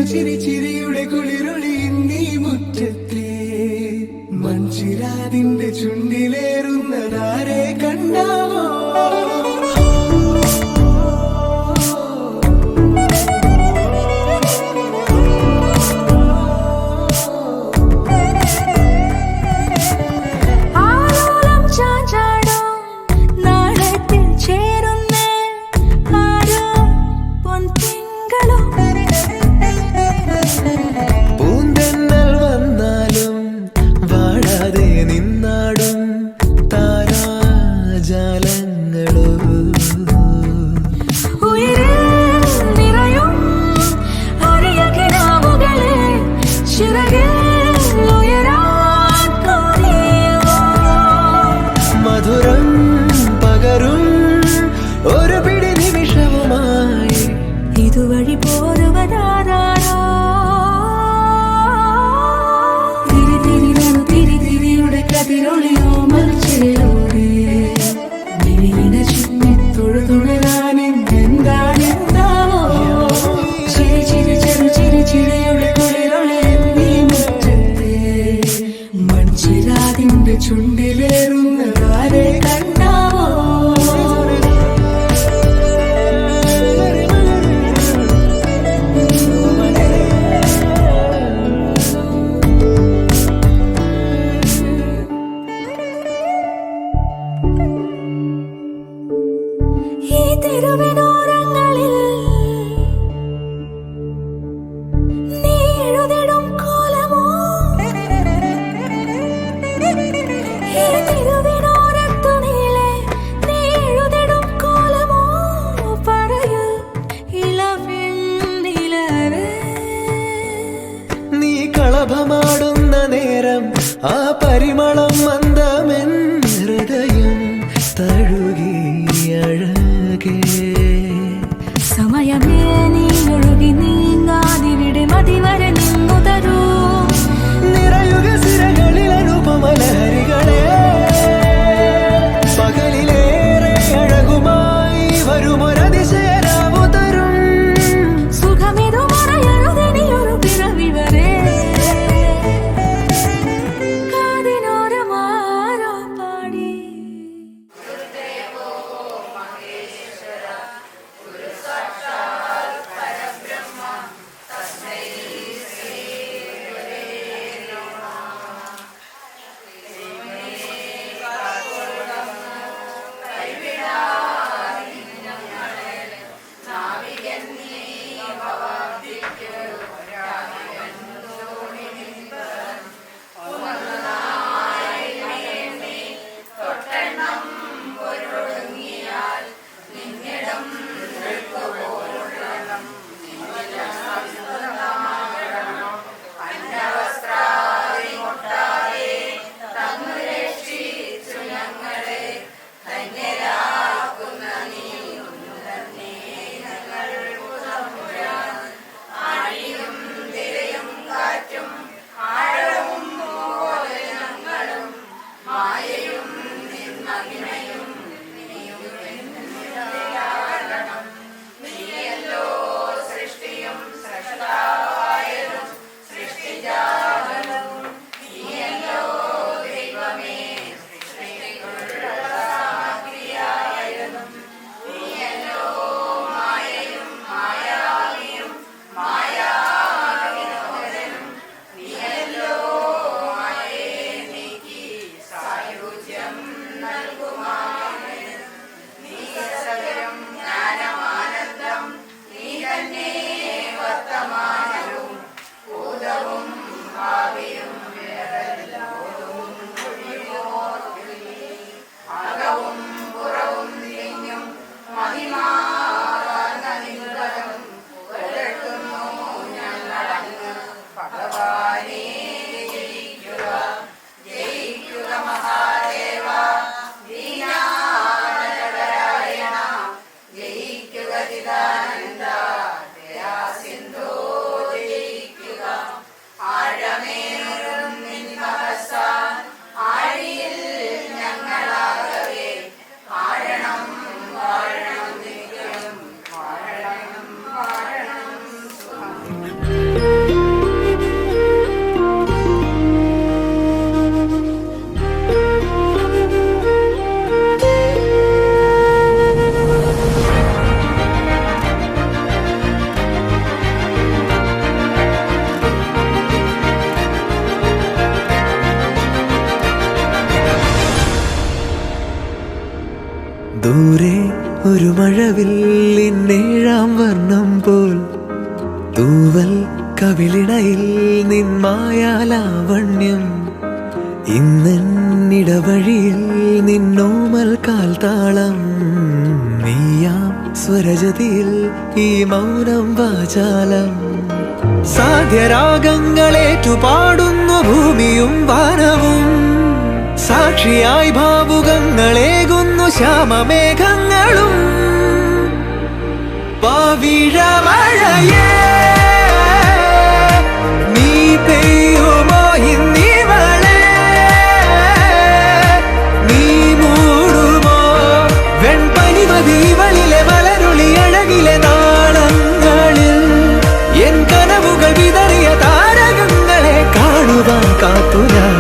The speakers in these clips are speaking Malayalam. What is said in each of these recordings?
ചിരി ചിരിയുടെ കുളിരൊളി നീ മുറ്റത്തെ മഞ്ചിരാതിന്റെ ചുണ്ടിലേറുന്നതാരെ കണ്ടാവോ? മധുരം പകരും ഒരു പിടി നിമിഷവുമായി ഇതുവഴി പോരുവതാരോ തിരിതിരിയുടെ കതിരൊളിയോ മറിച്ചിലൂടെ വിഴിന ചുറ്റി തൊഴുതുണരാൻ എന്താണെന്താവോ? ചിരി ചിരി ചെറു ചിരി ചിരിയുടെ കുളിരൊളി നീ മുറ്റത്തെ മൺചിരാതിന്റെ ചുണ്ടിലേറുന്നതാരെ കണ്ടാവോ? ഈ തെരുവിനോരങ്ങളിൽ നീ എഴുതിടും കോലമോ? ഈ തെരുവിനോരത്തു നീളെ നീ എഴുതിടും കോലമോ? പറയൂ ഇളവെണ്ണിലവേ. നീ കളഭമാടുന്ന നേരം ആ പരിമളം മന്ദമെൻ ഹൃദയം തഴുകി അഴകേ. സമയമേ നീ ഒഴുകി നീങ്ങാതിവിടെ മതിവരെ നിന്നു തരൂ. നിറയുക സിരകളിൽ അനുപമലഹരികളെ പകലിലേറെ അഴകുമായി വരുമൊരതിശയരാവു തരും. സുഖമിതു മറയഴുതിനിയൊരു പിറവി വരെ കാതിനോരമാരോ പാടി. ഒരു മഴവില്ലിന്നേഴാം വർണ്ണം പോൽ തൂവൽ കവിളിണയിൽ നിന്മായാലാവണ്യം ഇന്നിടവഴിയിൽ നിന്നോമൽ കാൽത്താളം നീയാം സ്വരജതിയിൽ ഈ മൗനം വാചാലം സാധ്യരാഗങ്ങളേറ്റുപാടുന്നു ഭൂമിയും വാനവും സാക്ഷിയായി ഭാവുകങ്ങളേകുന്നു ശ്യാമമേഘങ്ങളും പവിഴമഴയേ നീ പെയ്യുമോ ഇന്നിവളെ നീ മൂടുമോ വെൺപനിമതിവളിലെ മലരുളി അഴകിലെ നാളങ്ങളിൽ എൻ കനവുകൾ വിതറിയ താരകങ്ങളെ കാണുവാൻ കാത്തു ഞാൻ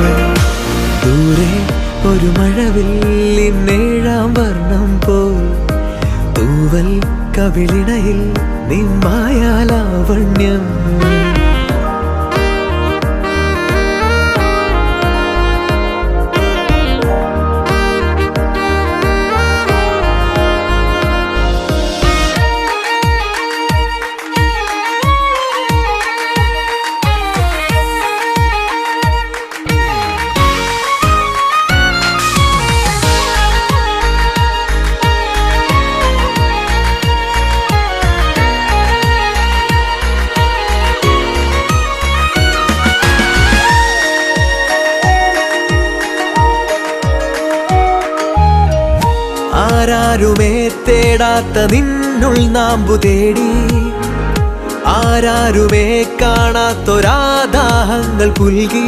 ദൂരെ ഒരു മഴവില്ലിന്നേഴാം വർണ്ണം പോൽ തൂവൽ കവിളിണയിൽ നിന്മായാലാവണ്യം ആരാരുമേ തേടാത്ത നിന്നുൾ നാമ്പു തേടി ആരാരുമേ കാണാത്തൊരാദാഹങ്ങൾ പുൽകി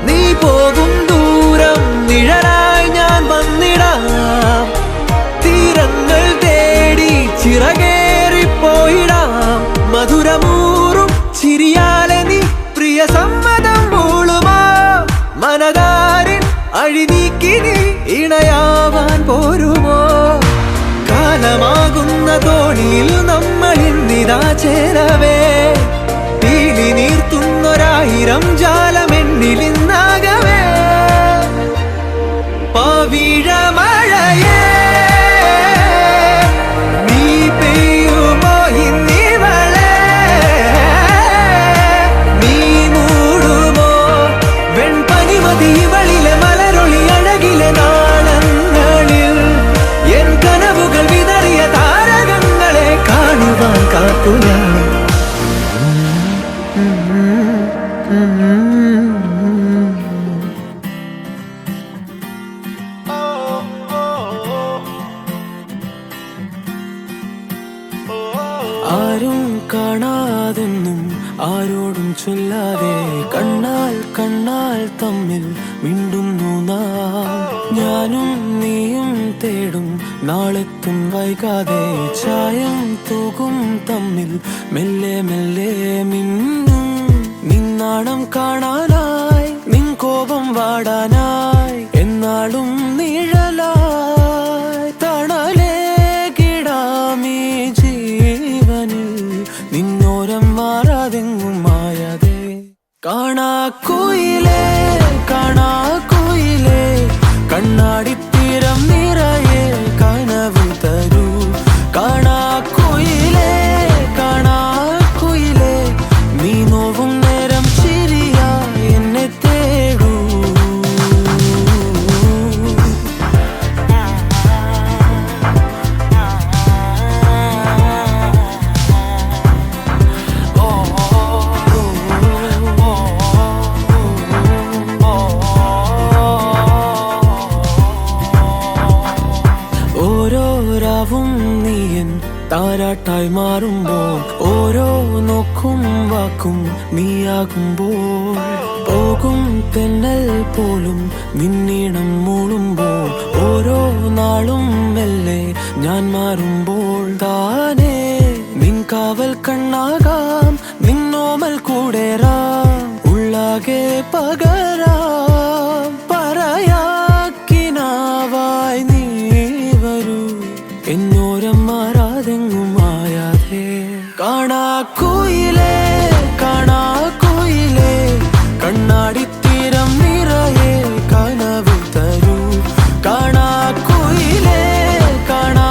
നീ പോകും ദൂരം നിഴലായി ഞാൻ വന്നിടാം തീരങ്ങൾ തേടി ചിറകേറിപ്പോയിടാം മധുരമൂറും ചിരിയാലെ നീ പ്രിയ സമ്മതം മൂളുമാ മനതാരിൻ അഴിനീക്കി നീ ഇണയാവാൻ പോരുമോ കാലമാകുന്ന തോണിയിൽ നമ്മൾ ഇന്നിതാ ചേരവേ പീലി നീർത്തുന്നൊരായിരം ജാലമെന്നിലിന്നാകവേ പവിഴമഴയേ നീ പെയ്യുമോ ഇന്നിവളെ നീ മൂടുമോ വെൺപനിമതിവളിലെ മലരൊളി അഴകിലെ നാളങ്ങളിൽ എൻ കനവുകൾ വിതറിയ താരകങ്ങളെ കാണുവാൻ കാത്തു ഞാൻ ആരും കാണാതെന്നും ആരോടും ചൊല്ലാതെ കണ്ണാൽ കണ്ണാൽ തമ്മിൽ മിണ്ടുന്നു ഞാനും നീയും തേടും നാളെത്തും വൈകാതെ ചായം തൂകും തമ്മിൽ മെല്ലെ മെല്ലെ മിന്നും നിന്നാണം കാണാനായി നിൻ കോപം വാടാനായി എന്നാളും നിഴലായി തണലേ കിടാമീ ജീവനിൽ നിന്നോരം മാറാതെങ്ങും മായാതെ കാണാക്കുയിലേ കാണാക്കുയിലേ കണ്ണാടിത്തീരം നിറയെ കനവ് തരൂ കാണാക്കുയിലേ കാണാക്കുയിലേ നീ നോവും നേരം ചിരിയായി എന്നെ തേടൂ ഓരോ രാവും നീയൻ താരാട്ടായി മാറുമ്പോൾ ഓരോ നോക്കും വാക്കും നീയാകുമ്പോൾ പോകും തെന്നൽ പോലും നിന്നീണം മൂളുമ്പോൾ ഓരോ നാളും മെല്ലെ ഞാൻ മാറുമ്പോൾ താനേ നിൻ കാവൽ കണ്ണാകാം നിന്നോമൽ കൂടേറാം ഉള്ളാകെ പകരാം പറയാക്കിനാവായി നീ വരൂ എന്നോരം മാറാതെങ്ങും മായാതെ കാണാക്കുയിലേ കാണാക്കുയിലേ കണ്ണാടിത്തീരം നിറയെ കനവ് തരൂ കാണാക്കുയിലേ കാണാ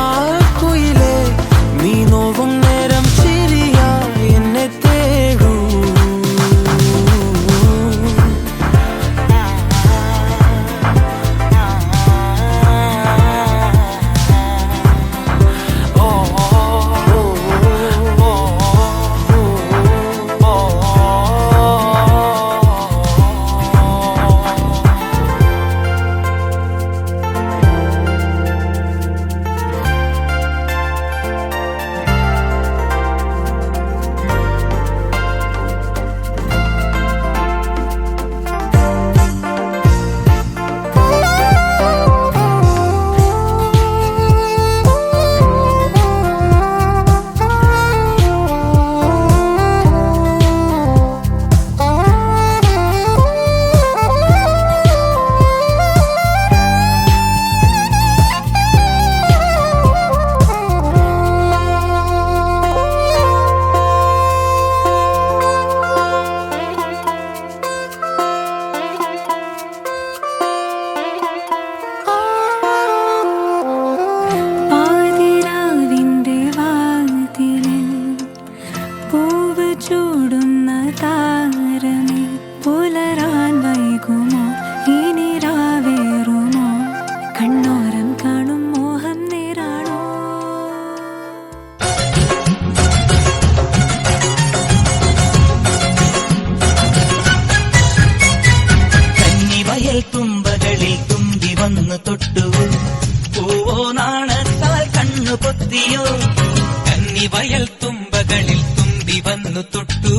വയൽ തുമ്പകളിൽ തുമ്പി വന്നു തൊട്ടു.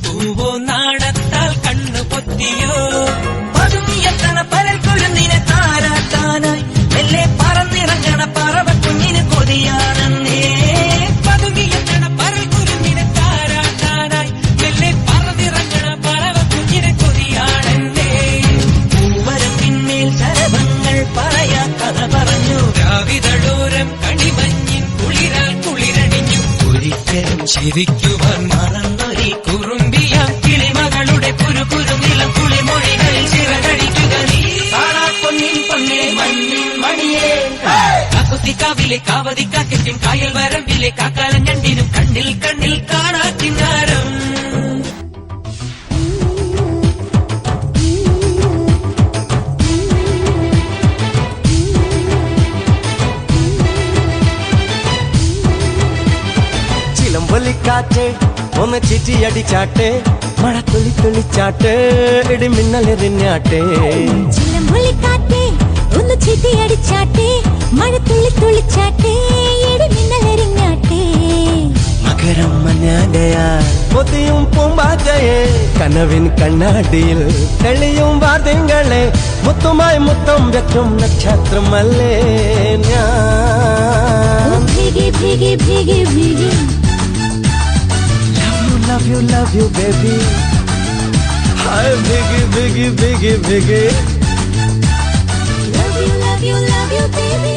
പൂവോ നാണത്താൽ കണ്ണു പൊത്തിയോ. പതുങ്ങിയെത്തണ പരൽ കുരുന്നിനെ താരാട്ടാനായി മെല്ലെ പറന്നിറങ്ങണ പറവ കുഞ്ഞിന് കൊതിയാണെന്നേ. പതുങ്ങിയെത്തണ പരൽ കുരുന്നിനെ താരാട്ടാനായി മെല്ലെ പറന്നിറങ്ങണ പറവ കുഞ്ഞിന് കൊതിയാണെന്നേ. പൂവരത്തിന്മേൽ ശരഭങ്ങൾ പറയാ കഥ പറഞ്ഞു. രാവിതളോരം കണിമഞ്ഞിൻ കുളിരാൽ കുളിരണിഞ്ഞു. ഒരിക്കലും ചിരിക്കുവാൻ മറന്നൊരി കുറുമ്പിയാം കിളിമകളുടെ കുരുകുരു നിലം കുളിമൊഴികളിൽ ചിറകടിക്കുക നീ. പൊന്നിൻ പൊന്നേ മഞ്ഞിൻ മണിയേ. കാക്കുത്തിക്കാവിലെ കാവതിക്കാക്കും കായൽ വരമ്പിലെ കാക്കാലം ഞണ്ടിനും കണ്ണിൽ കണ്ണിൽ കാണാക്കിന്നാരം. ചിലമ്പൊലിക്കാറ്റ് ഒന്ന് ചിറ്റിയടിച്ചാട്ടെ. മഴ തുള്ളി തുള്ളിച്ചാട്ടെ. ഇടിമിന്നലെറിഞ്ഞാട്ടെ. ചിലമ്പൊലിക്കാറ്റേ ഒന്ന് ചിറ്റിയടിച്ചാട്ടെ. മഴ തുള്ളി തുള്ളിച്ചാട്ടെ. ഇടിമിന്നലെറിഞ്ഞാട്ടെ. മകരം മഞ്ഞാലയാ പൊതിയും പൂമ്പാറ്റയെ. കനവിൻ കണ്ണാടിയിൽ തെളിയും വാർത്തകളെ. മുത്തുമായി മുത്തം വെക്കും നക്ഷത്രമല്ലേ ഞാൻ. ഭീഗി ഭീഗി ഭീഗി ഭീഗി. Love you baby. Hi biggie biggie biggie biggie. Love you baby.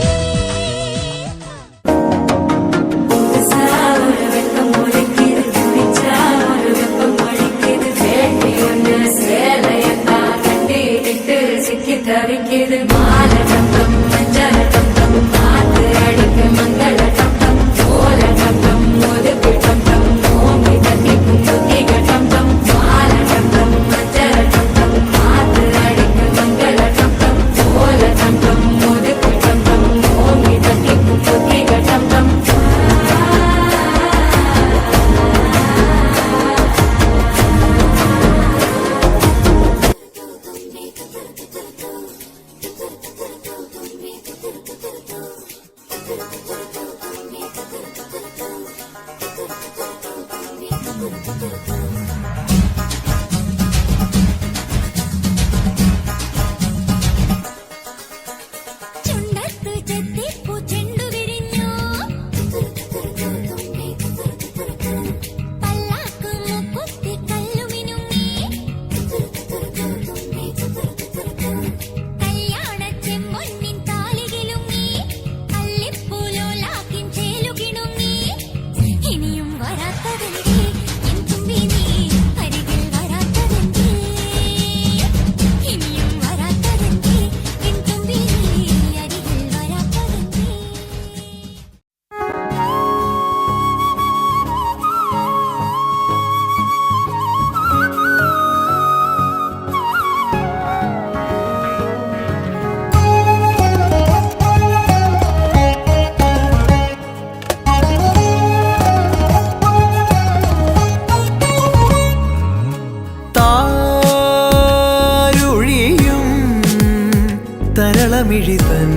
തരളമിഴിതൻ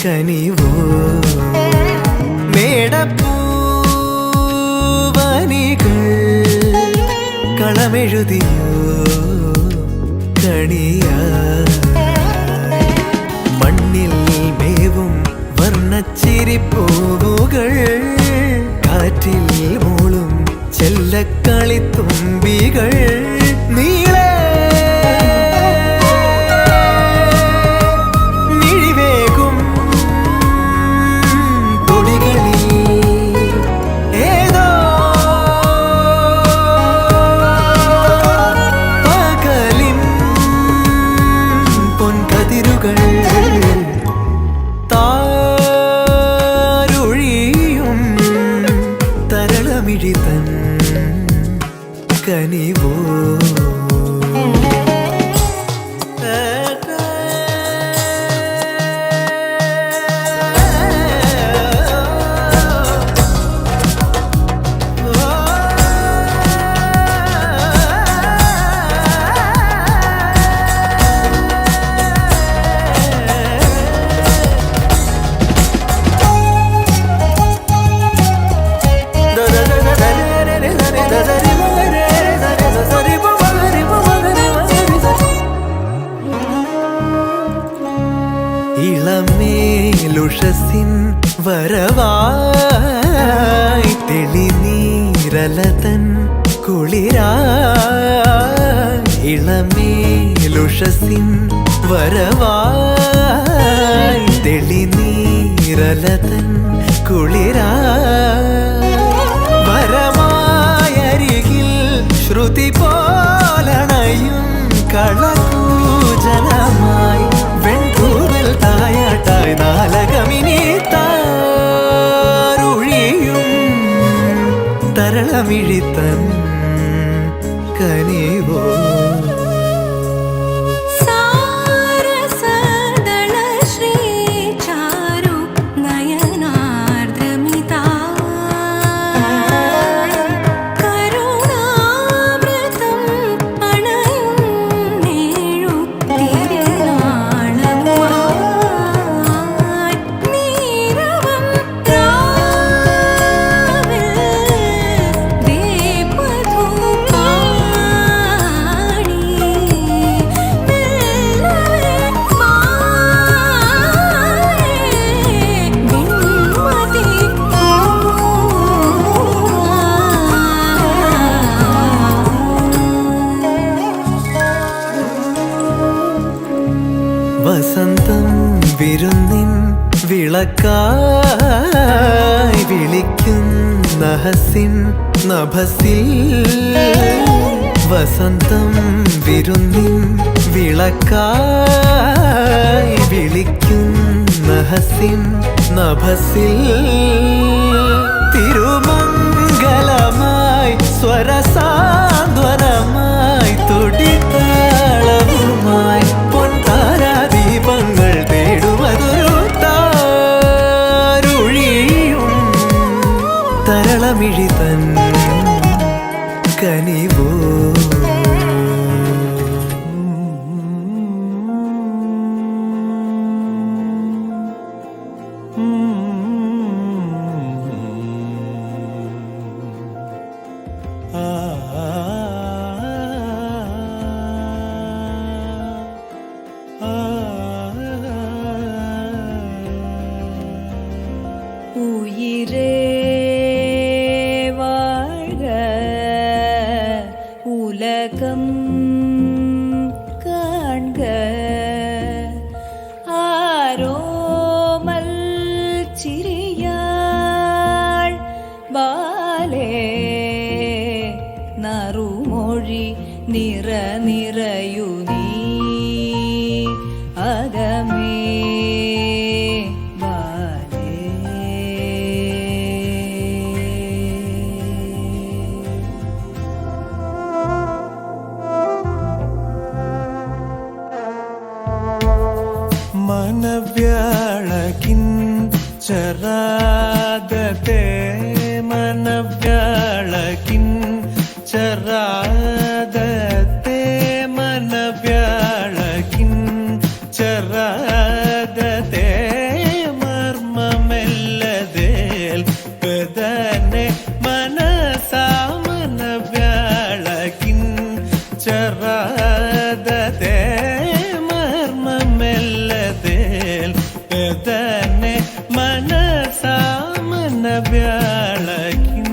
കനിവോ. മേടപ്പൂവനികൾ കളമെഴുതിയോ കണിയ. മണ്ണിൽ മേവും വർണ്ണച്ചിരിപ്പൂവുകൾ. കാറ്റിൽ മൂളും ചെല്ലക്കളിത്തുമ്പികൾ. നീളെ തരളമിഴിതൻ കനിവോ. നീരലതൻ കുളിരായി ഇളമേലുഷസിൻ വരവായി തെളിനീരലതൻ കുളിരായി വരമായരികിൽ ശ്രുതി പോലണയും കളകൂജലമായി വെൺകൂവൽ തായാട്ടായി നാലകമിനി താരുഴിയും തരളമിഴിത്തൻ കനിവോ വസന്തം വിരുന്നിൻ വിളക്കായി വിളിക്കുന്ന ഹസിൻ നഭസിൽ വസന്തം വിരുന്നിൻ വിളക്കായി വിളിക്കുന്ന ഹസിൻ നഭസിൽ തിരുമംഗലമായി സ്വരസാന്ത്വനമായി തുടിത്താളവുമായി പൊൻതാരാദീപങ്ങൾ തേടുമതൊരു താരുഴിയും തരളമിഴിതൻ കനിവോ உயிரே வாழ்க உலகம் காண்க ஆரோமல் சிறியாள் பாலே நறுமொழி நிற நிறையுனீ அகமே മനവ്യാളകിൻ ചരാദത്തെ മനവ്യാളകിൻ ചരാദത്തെ മനവ്യാളകിൻ ചരാദത്തെ മർമ്മമെല്ലതേൽ പെദനെ മനസാമനവ്യാളകിൻ ചരാദത്തെ പെദനെ മനസാമന വ്യാളകിൻ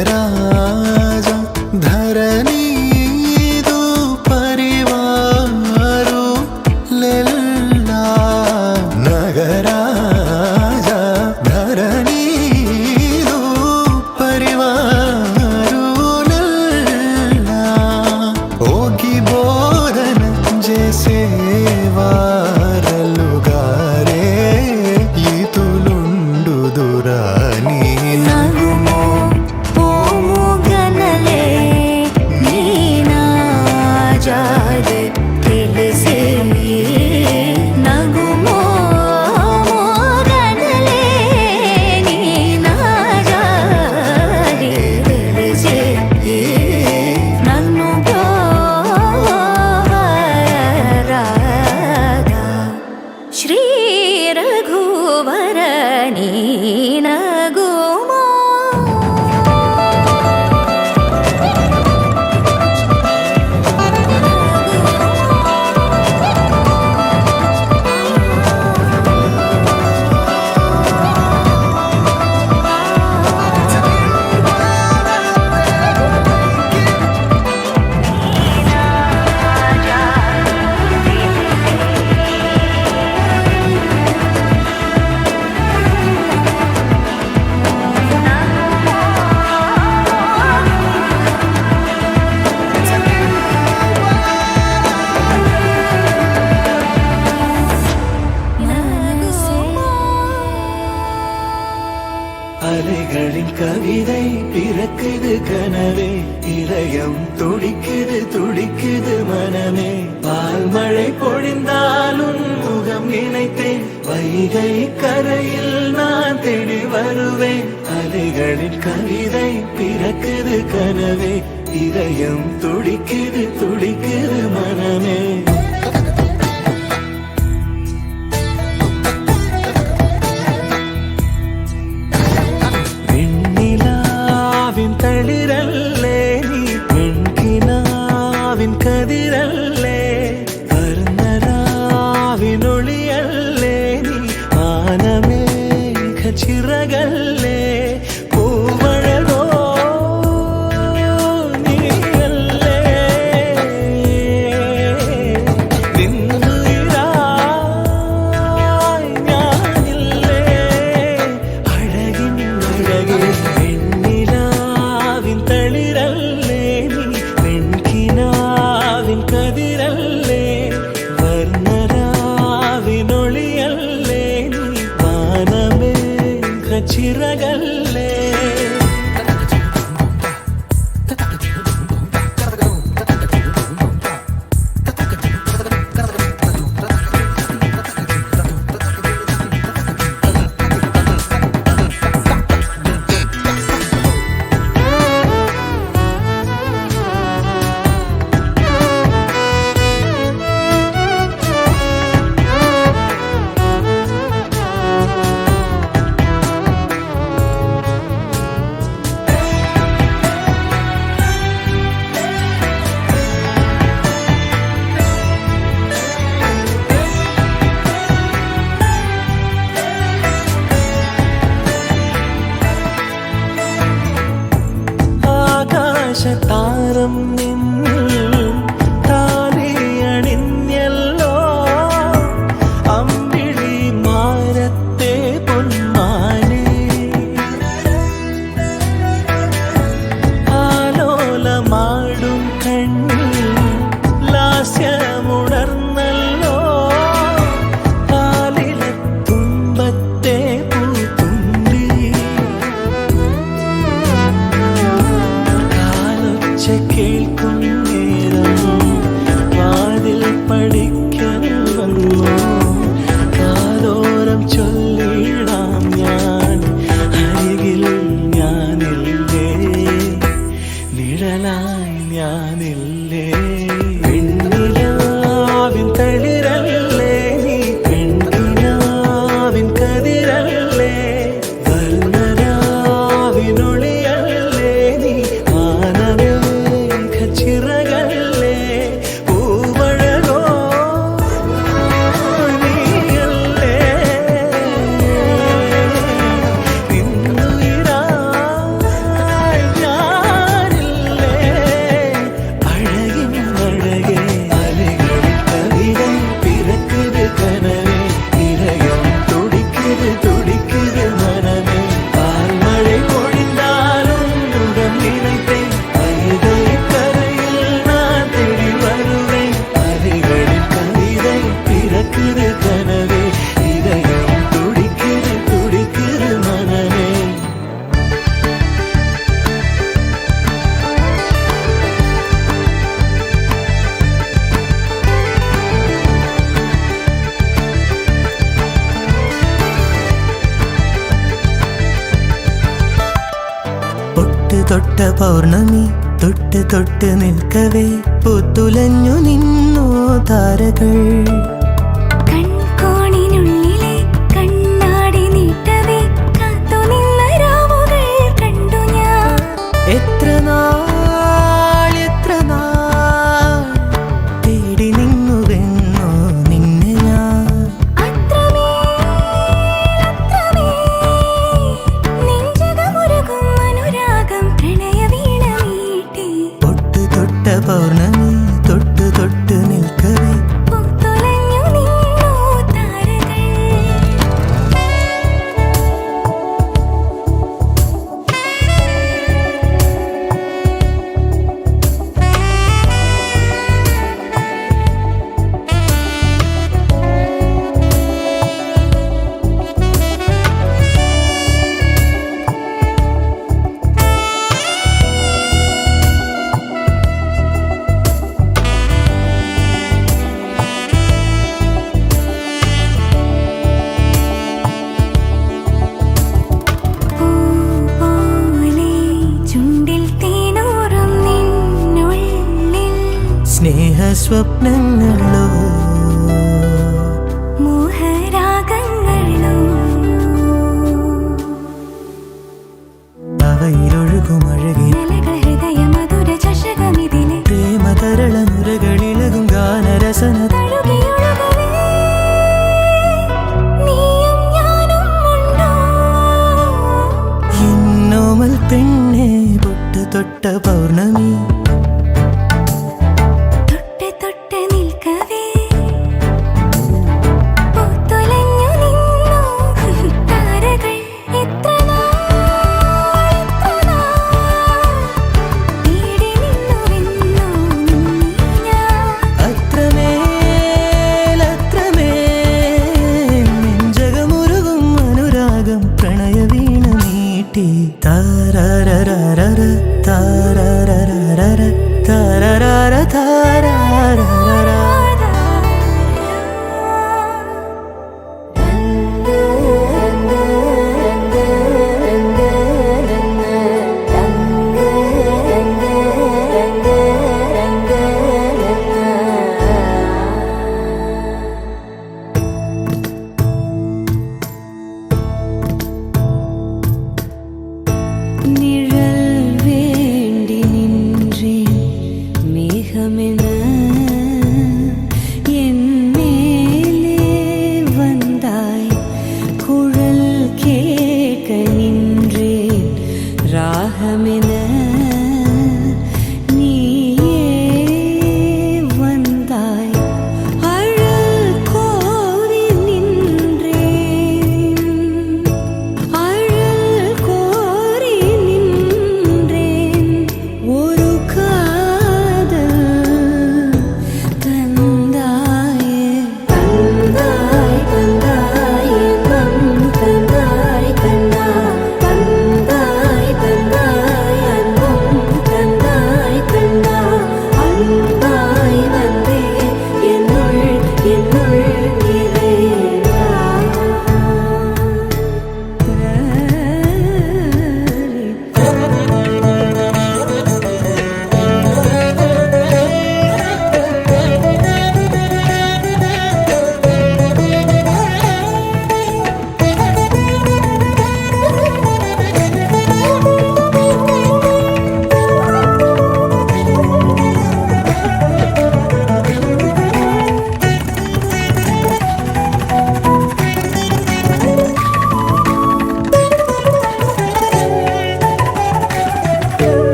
നഗരാജ ധരണീതു പരിവാരു ലെല്ല നഗരാജ ധരണീ നീണകുമോ அலைகளின் கவிதை பிறக்குது கனவே இதயம் துடிக்குது துடிக்குது மனமே பால்மழை பொழிந்தாலும் முகம் நினைத்தேன் வைகை கரையில் நான் தேடி வருவேன் அலைகளின் கவிதை பிறக்குது கனவே இதயம் துடிக்குது துடிக்குது மனமே തളിരല്ലേ നീ പെൺകിനാവിൻ കതിരല്ലേ വർണ്ണരാവിനൊളിയല്ലേ നീ മാനമേഘ ചിറകല്ലേ പൂവഴകോ നീയല്ലേ നിന്നുയിരായി ഞാനില്ലേ അഴകിൻ അഴകേ തളിരല്ലേ നീ പെൺകിനാവിൻ കതിരല്ലേ വർണ്ണരാവിനൊളിയല്ലേ നീ വാനമേഘ ചിറകല്ലേ താരം നിന്നിൽ താലിയണിഞ്ഞല്ലോ അമ്പിളി മാരത്തെ പൊന്മാനെ ആലോലമാടും കണ്ണിൽ ലാസ്യമുണർന്നല്ലോ കാലിലെ തുമ്പത്തെ പൂത്തുമ്പി കേൾക്കും നേരം വാതിൽ പഠിക്കാൻ വന്നു കാതോരം ചൊല്ലിടാം ഞാൻ അരികിൽ ഞാനില്ലേ നിഴലായി ഞാനില്ലേ പെണ്ണിലാവിൻ തളിരല്ലേ നീ പെണ്ണിനാവിൻ കതിരല്ലേ വർണ്ണരാവിനൊളിയല്ലേ നീ ചിറകല്ലേ പൂവഴകോ നീയല്ലേ നിന്നുയിരായി ഞാനില്ലേ അഴകിൻ അഴകേ അലകളിൽ കവിതൈ പിറക്കുത് കനവേ ഇരയം തുടിക്കുത് തുടിക്കുത് മനമേ പാൽമഴை പൊഴിந்தாலும் മുഖം നിனைத்தேன் வைகை கரையில் நான் தேடி வருவேன் அலைகளில் கவிதை பிறக்குது கனவே இதயம் துடிக்குது துடிக்குது மனமே തൊട്ട് പൗർണമി തൊട്ട് തൊട്ട് നിൽക്കവേ പൂത്തുലഞ്ഞു നിന്നു താരകൾ കൺകോണിനുള്ളിലെ കണ്ണാടി നീട്ടവേ സ്വപ്നങ്ങളോ മോഹരാഗങ്ങളോ അവയിലൊഴുകും അഴകി ഹൃദയ മധുര ചഷകമിതിലെ പ്രേമതരള നുരകളിളകും ഗാനരസന എന്നോമൽ പെണ്ണെ പൊട്ട് തൊട്ട പൗർണമി തൊട്ട് നിൽക്കവേ പൂത്തുലഞ്ഞു നിന്നു താരകൾ എത്ര തേടി നിന്നുവെന്നോ നെഞ്ചകമുരുകും അനുരാഗം പ്രണയവീണ മീട്ടി താരരരര താരരരര താരരര താരരര நிழல் வேண்டி நின்றேன் மேகமென என் மேலே வந்தாய் குழல் கேட்க நின்றேன் ராகமென நீயே வந்தாய் அழல் கோரி நின்றேன் அழல் கோரி நின்றேன் ஒரு காதல் தந்தாயே தந்தாய் தந்தாய் இன்பம் தந்தாய் கண்ணா தந்தாய் தந்தாய் அன்பும் தந்தாய் கண்ணா அன்பாய் வந்தே என்னுள்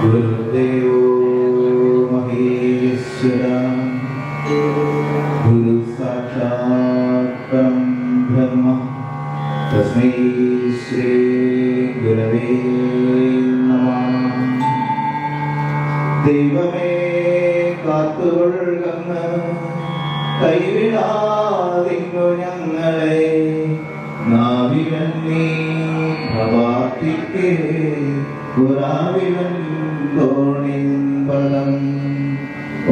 गुरुदेवो महेश्वरा गुरु साक्षात् परं ब्रह्म तस्मै श्री गुरवे नमः ദൈവമേ കാത്തുകൊള്ളുന്ന കൈവിടാതിങ്ങു ഞങ്ങളെ നാവിവൻ നീ ഭവാത്തിക്ക് പുരാവിവൻ തോണിമ്പളം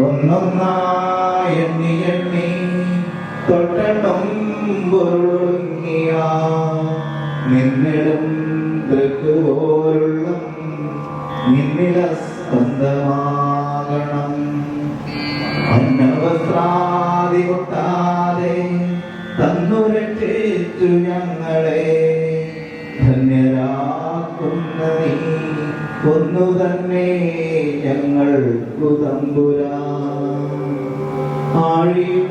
ഒന്നൊന്നായി എണ്ണി എണ്ണി തൊട്ടം പൊരുളുങ്ങിയ നിന്നിടും തൃക്കുപോലുള്ള നിന്നില സ്വന്തമാകണം യേശു ഞങ്ങളെ ധന്യരാക്കുന്ന നീ ഒന്നു തന്നെ ഞങ്ങൾക്കു തമ്പുരാൻ. ആഴിയും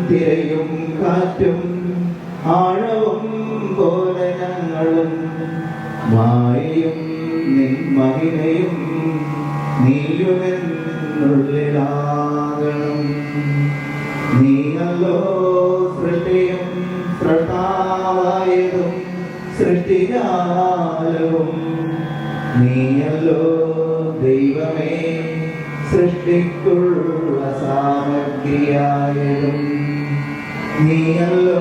തിരയും കാറ്റും ആഴവും പോലെ ഞങ്ങളും മായയും നിൻ മഹിമയും നീയുമെന്നുള്ളിലാകണം. നീയല്ലോ സൃഷ്ടിയും സൃഷ്ടാവായതും സൃഷ്ടിജാലവും. നീയല്ലോ ദൈവമേ സൃഷ്ടിക്കുള്ള സാമഗ്രിയായതും. നീയല്ലോ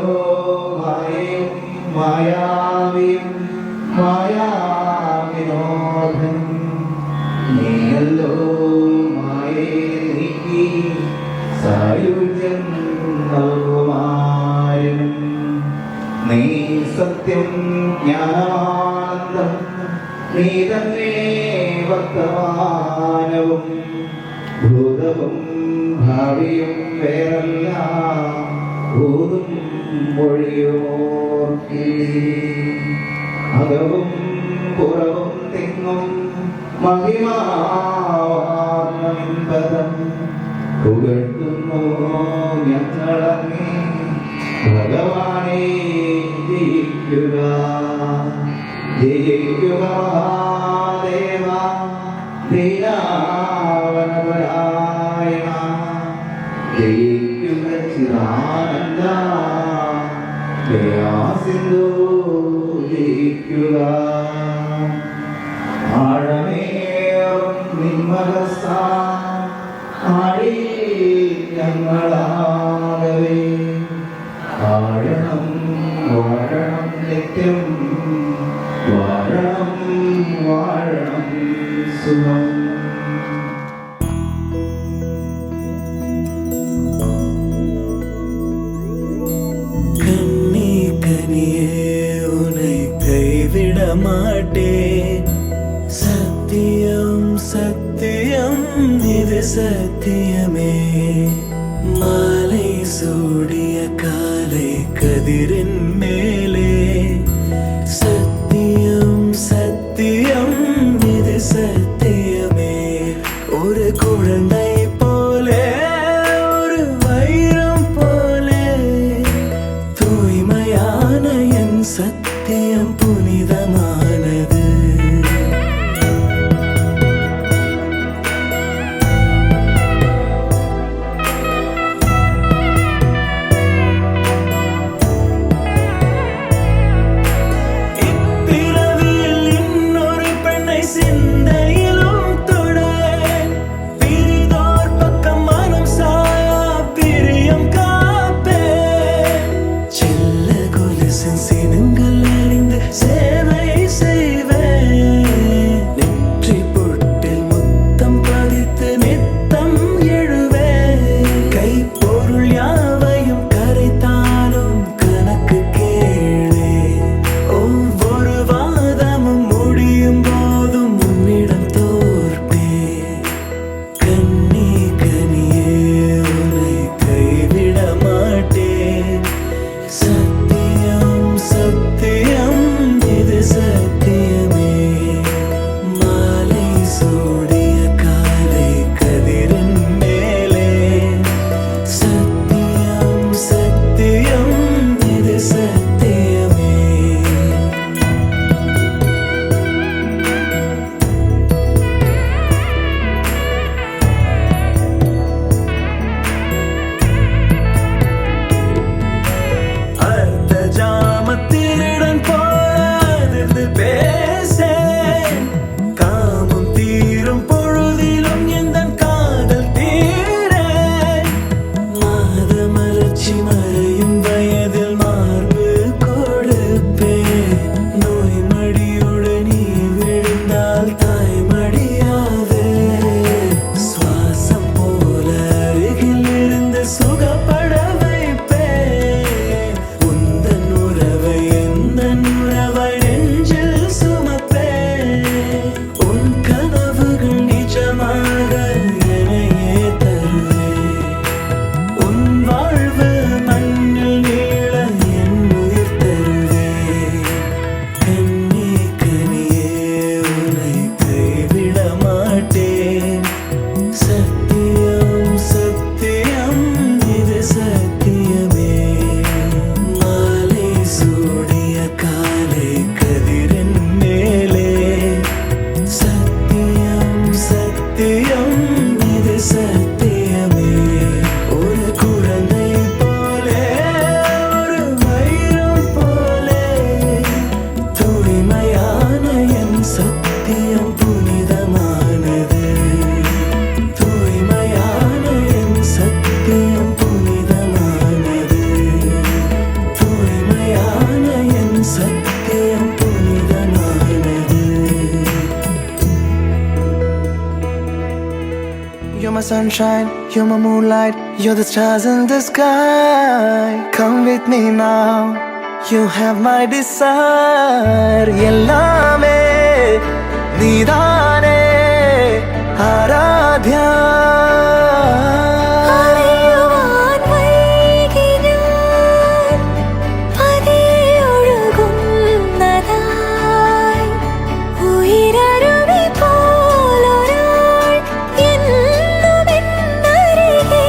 മായയും മായാവിയും മായാവിനോദം. നീയല്ലോ മായയെ നീക്കി സായുജ്യം നൽകുമാരും. നീ സത്യം ജ്ഞാനാനന്ദം നീ തന്നെ വർത്തമാനവും ഭൂതവും ഭാവിയും വേറല്ല ഭൂതും മൊഴിയുമോർക്കില്ലേ. അകവും പുറവും തിങ്ങും മഹിമാവാർന്നപദം പുകഴ്ത്തുന്നു ഞങ്ങളങ്ങേ ഭഗവാനേ. ജയിക്കുക ജയിക്കുക മഹാദേവ ദീനാവനപരായണ. ജയിക്കുക ചിദാനന്ദ ദയാസിന്ധു. ജയിക്കുക ആഴമേറും നിന്മനസ്സ ആഴി ഞങ്ങളാകവേ. വാഴണം വാഴണം നിത്യം വാഴണം വാഴണം സുഖം. கண்ணி கனியே உன்னை கைவிட மாட்டேன். சத்தியம் சத்தியம் இது சத்தியமே. மாலை சூடிய காலை கதிரின் மேலே சத்தியம் சத்தியம் இது சத்தியமே. ஒரு குழந்தை போலே ஒரு வைரம் போலே தூய்மையான என் சத்தியம் புனிதமானது. sunshine, you're my moonlight, you're the stars in the sky. Come with me now, you have my desire. Ellame needane Aradhya. അറിയുവാൻ വൈകി ഞാൻ പതിയൊഴുകുന്നതായി ഉയരരുവി പോലൊരാൾ എന്നും എന്നരികെ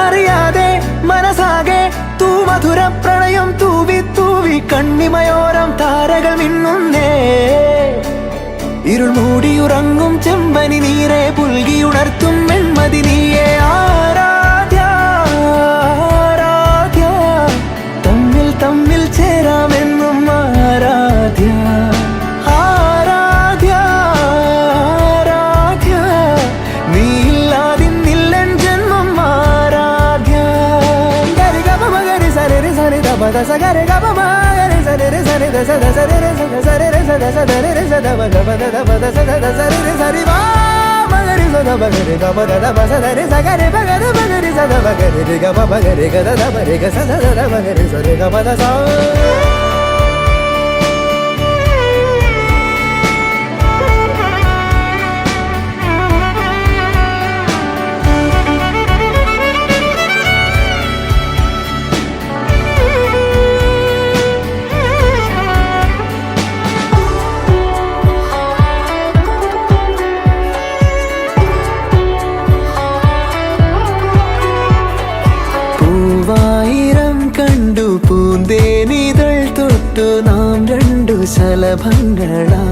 അറിയാതെ മനസാകെ തൂ മധുര പ്രണയം തൂവി തൂവി കണ്ണിമയോരം താരകൾ മിന്നുന്നേ. ഇരുൾ മൂടിയുറങ്ങും ചെമ്പനി നീരെ പുൽകിയുണർത്തും വെൺമതി നീയെ. ആരാധ്യ ആരാധ്യ തമ്മിൽ തമ്മിൽ ചേരാമെന്നും ആരാധ്യ. ആരാധ്യ ആരാധ്യ നീയില്ലാതിന്നില്ലൻ ജന്മം ആരാധ്യ. ഗരി ഗപ മഗരി സരി സരി ദപ ദസ ഗരി ഗപ മഗരി സരി സരി ദസ ദസ രി സ സരി രി സ ദസ രി രി സ ദപ ഗപ ദപ ദസ ദസ രി രി സരി വാ മഗരി സ ദപ ഗരി ഗപ ദപ സ രി സ ഗരി ബ ഗരി ബ ഗരി സ ദപ ഗരി രി ഗപ ബ ഗരി ഗ ദപ രി ഗ സ ദ ദപ ഗരി സ രി ഗപ ദ സ. പൂവായിരം കണ്ടു പൂന്തേനിതൾ തൊട്ടു നാം രണ്ടു ശലഭങ്ങളായി.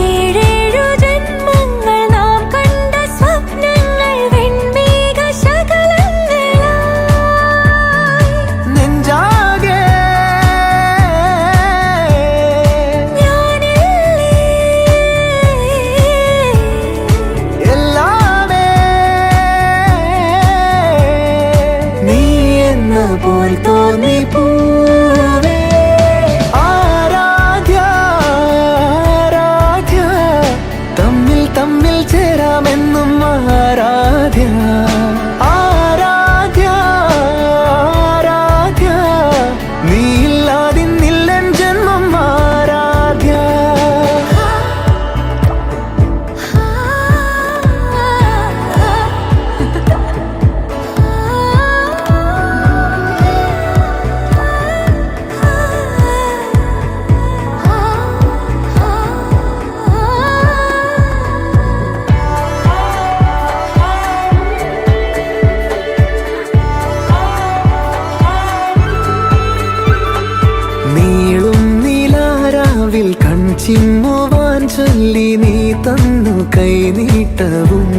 ഏഴേഴു ജന്മങ്ങൾ നാം കണ്ട സ്വപ്നങ്ങൾ വെൺമേഘ ശകലങ്ങളായി നെഞ്ചാകെ ഞാനില്ലേ എല്ലാമേ നീ എന്ന പോൽ തോന്നി പൂവേ. ആരാധ്യ ആരാധ്യ തമ്മിൽ തമ്മിൽ ചേരാമെന്നും ആരാധ്യ. ആരാധ്യ ആരാധ്യ നീയില്ലാതിന്നില്ലൻ ജന്മം ആരാധ്യ. നീളും നീലാരാവിൽ കൺചിമ്മുവാൻ ചൊല്ലി നീ തന്നു കൈനീട്ടവും.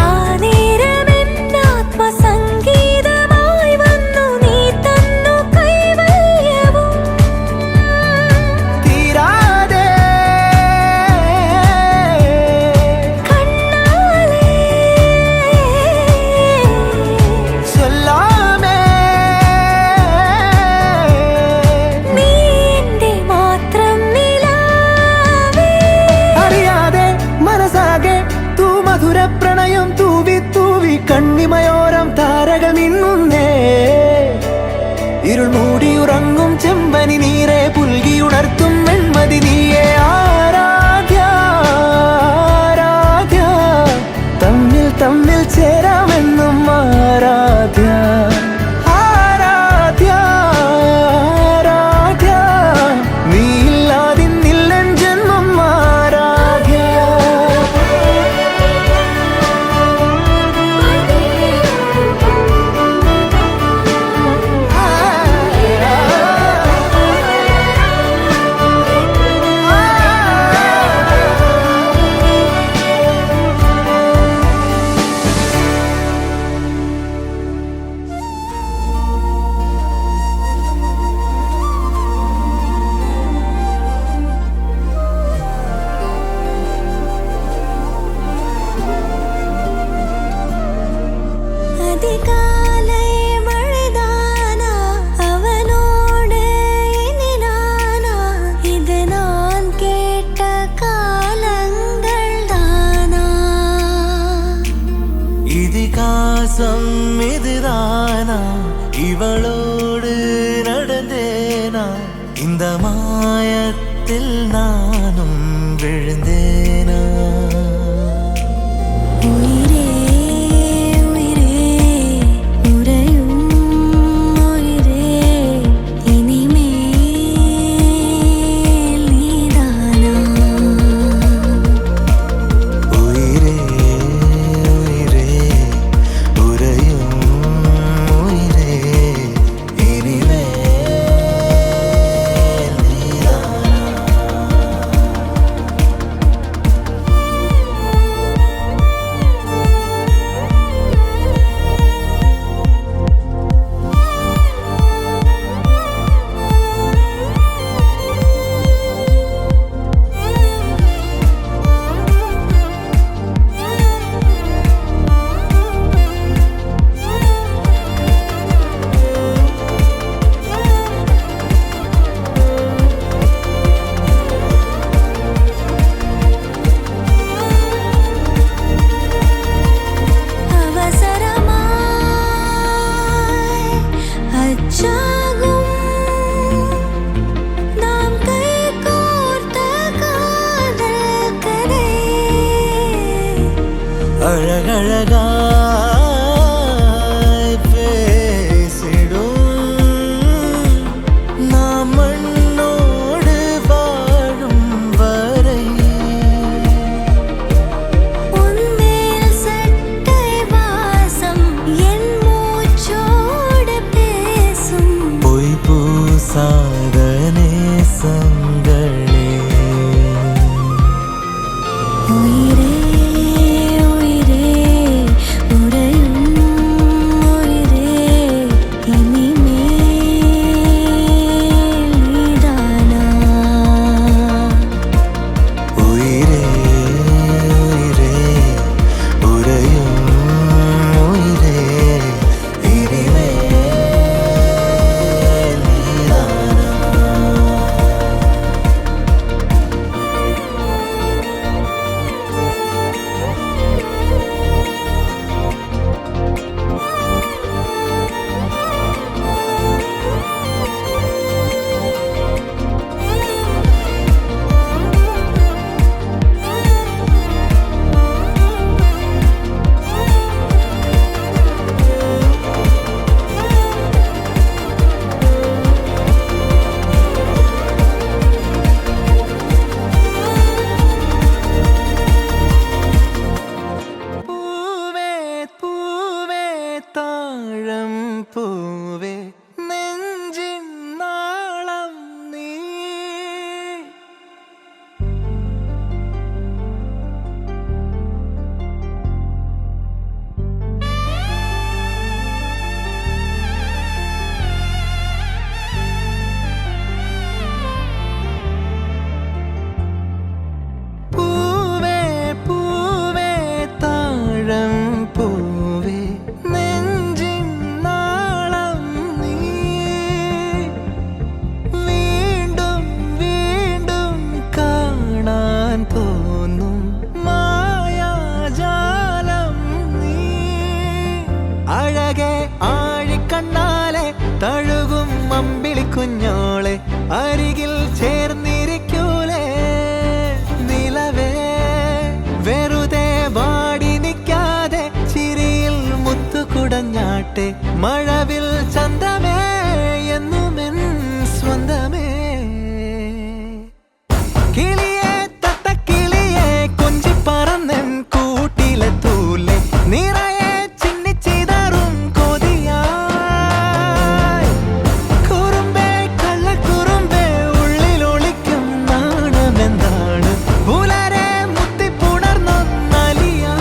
ആ നേരമെന്നാത്മസംഗീതമായി വന്നു നീ തന്നു കൈവല്യവും. തീരാതെ കണ്ണാലേ ചൊല്ലാമേ നീ എന്റെ മാത്രം നിലാവേ. അറിയാതെ മനസാകെ തൂ മധുര പ്രണയം തൂവി തൂവി കണ്ണിമയോരം താരകൾ മിന്നുന്നേ. ഇരുൾ മൂടിയുറങ്ങും ചെമ്പനി നീരെ പുൽകിയുണർത്തും വെൺമതി നീയെ. ആരാധ്യ ആരാധ്യ തമ്മിൽ തമ്മിൽ ചേരാമെന്നും ആരാധ്യ. ആരാധ്യ ആരാധ്യ നീയില്ലാതിന്നില്ലൻ ജന്മം ആരാധ്യ. அதிகாலை மழைதானா அவனோடு இனி நானா இது நான் மோசம் இதுதானா இவளோடு நடந்தேனா இந்த மாயத்தில் நானும் விழுந்தேனா உயிரே உயிரே உறையும் உயிரே இனிமேல் நீதானா உயிரே உயிரே உறையும் உயிரே இனிமேல் நீதானா அவசரமாய் அச்சாகும் நாம் கைகோர்த்த காதல் கதை அழகழகாய் பேசிடும் நாம் மண்ணோடு வாழும் வரை உன்மேல் சட்டை வாசம் என் மூச்சோடு பேசும் பொய் பூசாத நேசங்களே உயிரே உயிரே உறையும் உயிரே இனிமேல் நீதானா உயிரே உயிரே உறையும் உயிரே இனிமேல் நீதானா பூவே பூவே தாழம் பூவே நெஞ்சின் நாளம் நீ பூவே பூவே தாழம் பூவே நெஞ்சின் நாளம் நீ വീണ്ടും വീണ്ടും കാണാൻ തോന്നും മായാജാലം നീ അഴകെ ആഴിക്കണ്ണാലെ തഴുകും അമ്പിളി കുഞ്ഞോളെ അരികിൽ ചേർന്നിരിക്കൂലേ നിലവേ വെറുതെ വാടി നിൽക്കാതെ ചിരിയിൽ മുത്തുകുടഞ്ഞാട്ടെ മഴവിൽ ചന്തമേ എന്നുമെൻ സ്വന്തമേ കിളിയെ തത്തക്കിളിയെ കൊഞ്ചി പറന്നൻ കൂട്ടിലെ തൂലെ നിറയെ ചിന്നിച്ചിതറും കൊതിയായി കുറുമ്പേ കള്ളക്കുറുമ്പേ ഉള്ളിലൊളിക്കും നാണമെന്താണ് പുലരെ മുത്തിപ്പുണർന്നൊന്നലിയാ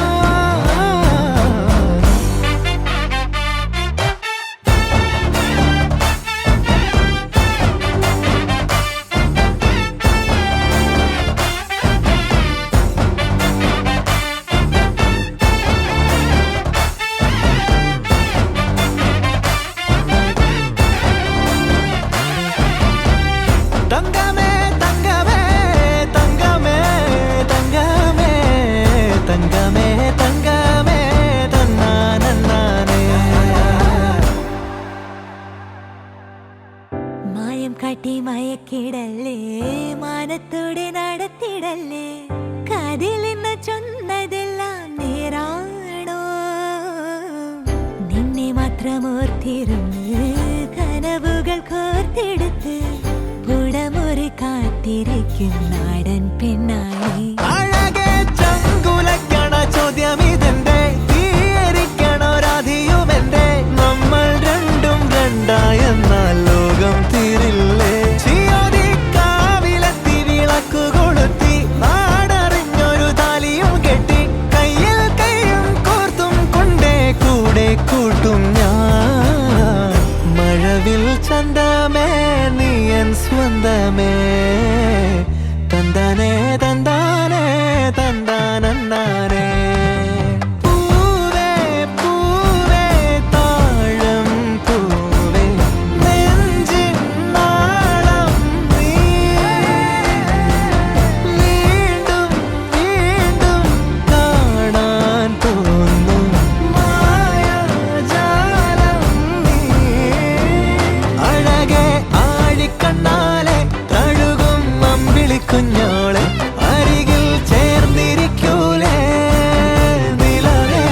കെട്ടി മയക്കിടല്ലേ മാനത്തോടെ നടത്തിടല്ലേ കതിലിന്ന് ചൊന്നതെല്ലാം നേരാണോ നിന്നെ മാത്രം ഓർത്തിരുന്ന് കനവുകൾ കോർത്തെടുത്ത് പുടമുറി കാത്തിരിക്കും നാടൻ പെണ്ണായി അഴകെ ചങ്കുലക്കണ ചോദ്യം ഇതെന്റെ തീയരിക്കണോ രാധിയുമെന്റെ നമ്മൾ രണ്ടും രണ്ടായെന്നാൽ ലോകം തീരില്ലേ ചിയോതി കാവിലെത്തി വിളക്കു കൊളുത്തി നാടറിഞ്ഞൊരു താലിയും കെട്ടി കയ്യിൽ കയ്യും കോർത്തും കൊണ്ടേ കൂടെ കൂട്ടും ഞാൻ മഴവിൽ ചന്തമേ നീയൻ സ്വന്തമേ തന്താനേ തന്താനേ തന്താനേ പൂവേ പൂവേ താഴം പൂവേ നെഞ്ചിൻ നാളം നീ വീണ്ടും വീണ്ടും കാണാൻ തോന്നും മായാജാലം നീ അഴകെ ആഴിക്കണ്ണാലെ തഴുകും അമ്പിളിക്കുഞ്ഞോളെ അരികിൽ ചേർന്നിരിക്കൂലേ നിലവേ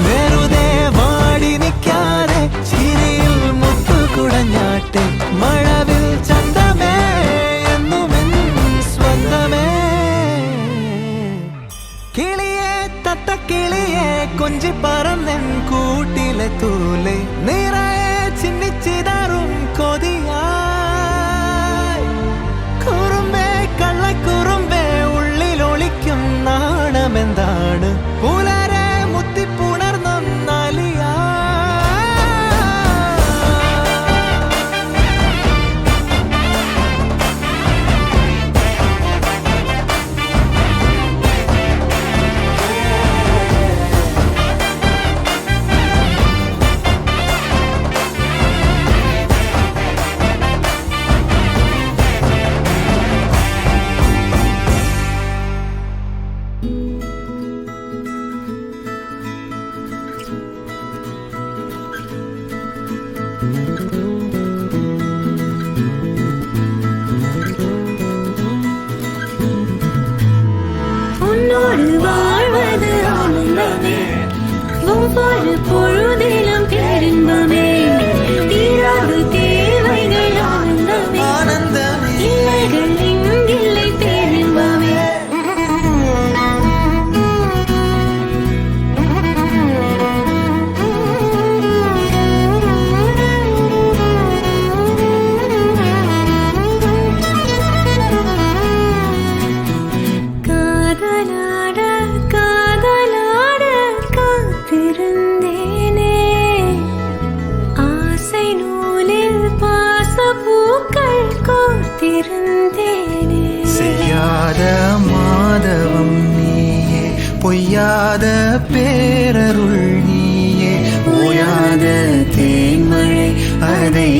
വെറുതെ വാടി നിൽക്കാതെ ചിരിയിൽ മുത്തുകുടഞ്ഞാട്ടെ മഴവിൽ ചന്തമേ എന്നുമെൻ സ്വന്തമേ കിളിയെ തത്തക്കിളിയെ കൊഞ്ചി പറന്നെൻ കൂട്ടിലെ തൂലെ നിറയെ ചിന്നിച്ചിതാറും കൊതിയായി കുറുമ്പേ കള്ളക്കുറുമ്പേ ഉള്ളിലൊളിക്കും നാണമെന്താണ് പുലരെ മുത്തിപ്പുണർന്നൊന്നാലിയാ உன்னோடு வாழ்வது ஆனந்தமே ஒவ்வொரு பொழுதிலும் பேரின்பமே தீராத தேவைகள் ஆனந்தமே இல்லைகள் இங்கில்லை பேரின்பமே காதலாட காதலாட காத்திருந்தேனே ஆசை நூலில் பாசப்பூக்கள் கோர்த்திருந்தேனே செய்யாத மாதவம் நீயே பொய்யாத பேரருள் நீயே ஓயாத தேன்மழை அதை